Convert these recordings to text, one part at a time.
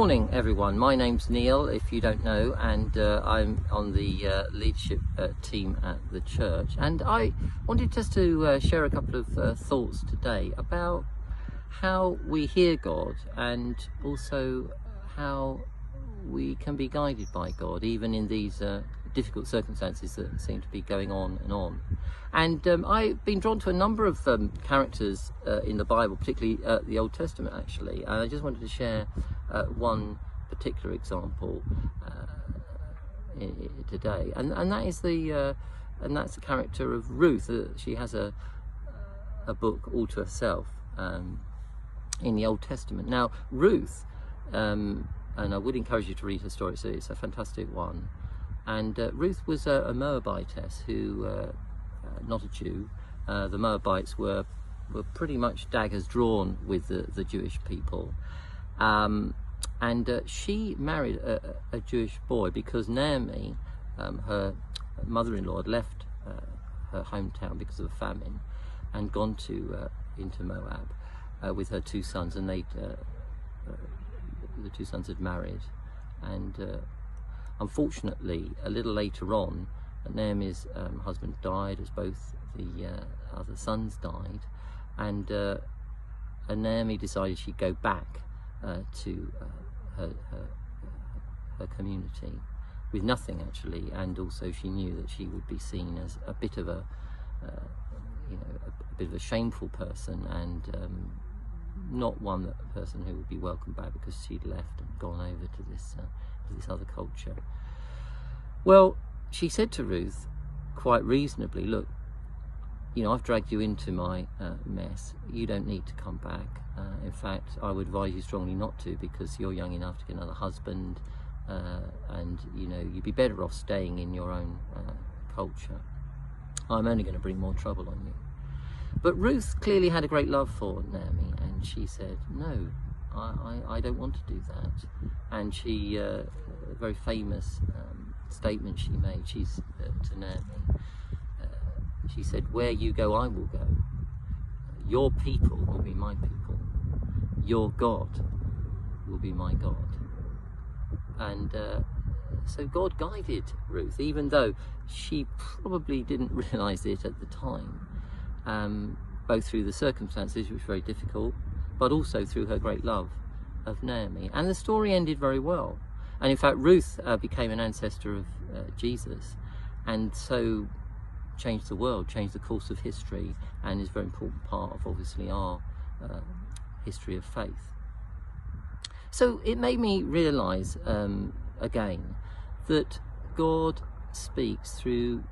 morning, everyone. My name's Neil, if you don't know, and I'm on the leadership team at the church. And I wanted just to share a couple of thoughts today about how we hear God and also how we can be guided by God, even in these difficult circumstances that seem to be going on and on. And I've been drawn to a number of characters in the Bible, particularly the Old Testament actually, and I just wanted to share one particular example today, and that is that's the character of Ruth. She has a book all to herself in the Old Testament. Now Ruth, and I would encourage you to read her story, so it's a fantastic one. And Ruth was a Moabitess who, not a Jew. The Moabites were pretty much daggers drawn with the Jewish people. And she married a Jewish boy because Naomi, her mother-in-law, had left her hometown because of a famine and gone into Moab with her two sons, and the two sons had married. And unfortunately, a little later on, Naomi's husband died, as both the other sons died, and Naomi decided she'd go back to her community with nothing actually, and also she knew that she would be seen as a bit of a bit of a shameful person, and not a person who would be welcomed back because she'd left and gone over to this other culture. Well, she said to Ruth quite reasonably, look, I've dragged you into my mess. You don't need to come back. In fact, I would advise you strongly not to, because you're young enough to get another husband, and you'd be better off staying in your own culture. I'm only going to bring more trouble on you. But Ruth clearly had a great love for Naomi, and she said, no, I don't want to do that. And she, a very famous statement she made, to Naomi, she said, where you go, I will go. Your people will be my people. Your God will be my God. And so God guided Ruth, even though she probably didn't realize it at the time, both through the circumstances, which were very difficult, but also through her great love of Naomi. And the story ended very well. And in fact, Ruth became an ancestor of Jesus, and so changed the world, changed the course of history, and is a very important part of obviously our history of faith. So it made me realise again that God speaks through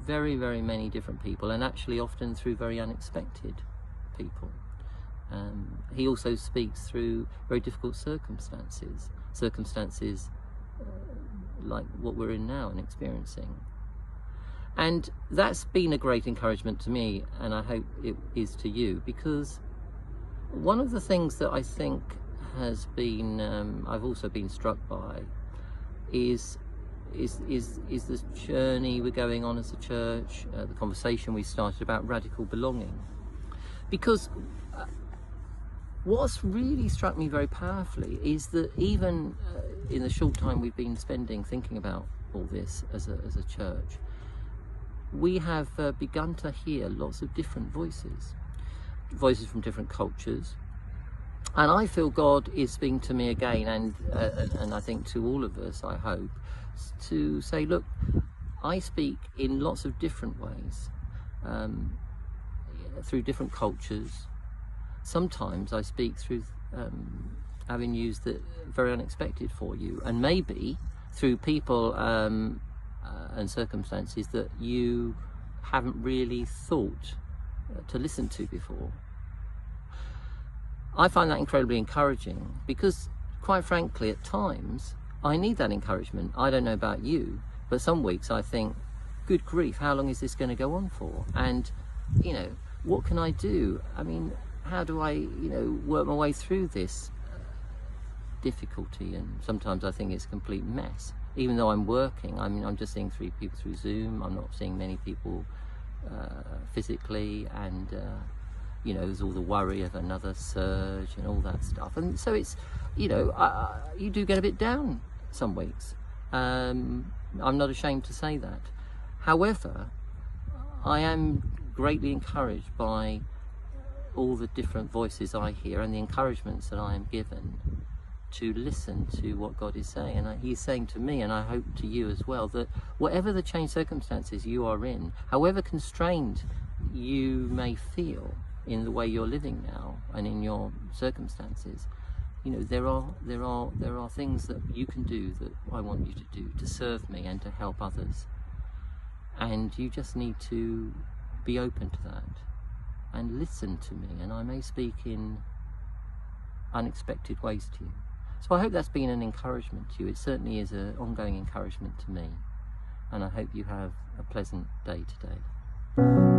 very, very many different people, and actually often through very unexpected people. He also speaks through very difficult circumstances like what we're in now and experiencing. And that's been a great encouragement to me, and I hope it is to you, because one of the things that I think has been, I've also been struck by, is this journey we're going on as a church, the conversation we started about radical belonging. Because what's really struck me very powerfully is that even in the short time we've been spending thinking about all this as a church, we have begun to hear lots of different voices from different cultures. And I feel God is speaking to me again, and I think to all of us, I hope, to say, look, I speak in lots of different ways, through different cultures. Sometimes I speak through avenues that are very unexpected for you, and maybe through people and circumstances that you haven't really thought to listen to before. I find that incredibly encouraging, because quite frankly at times I need that encouragement. I don't know about you, but some weeks I think, good grief, how long is this going to go on for? And what can I do? I mean, how do I work my way through this difficulty? And sometimes I think it's a complete mess. Even though I'm working, I'm just seeing 3 people through Zoom. I'm not seeing many people physically, and you know, there's all the worry of another surge and all that stuff. And so it's, you know, you do get a bit down some weeks. I'm not ashamed to say that. However, I am greatly encouraged by all the different voices I hear and the encouragements that I am given to listen to what God is saying. And he's saying to me, and I hope to you as well, that whatever the changed circumstances you are in, however constrained you may feel in the way you're living now and in your circumstances, you know, there are things that you can do that I want you to do to serve me and to help others. And you just need to be open to that and listen to me, and I may speak in unexpected ways to you. So I hope that's been an encouragement to you. It certainly is an ongoing encouragement to me, and I hope you have a pleasant day today.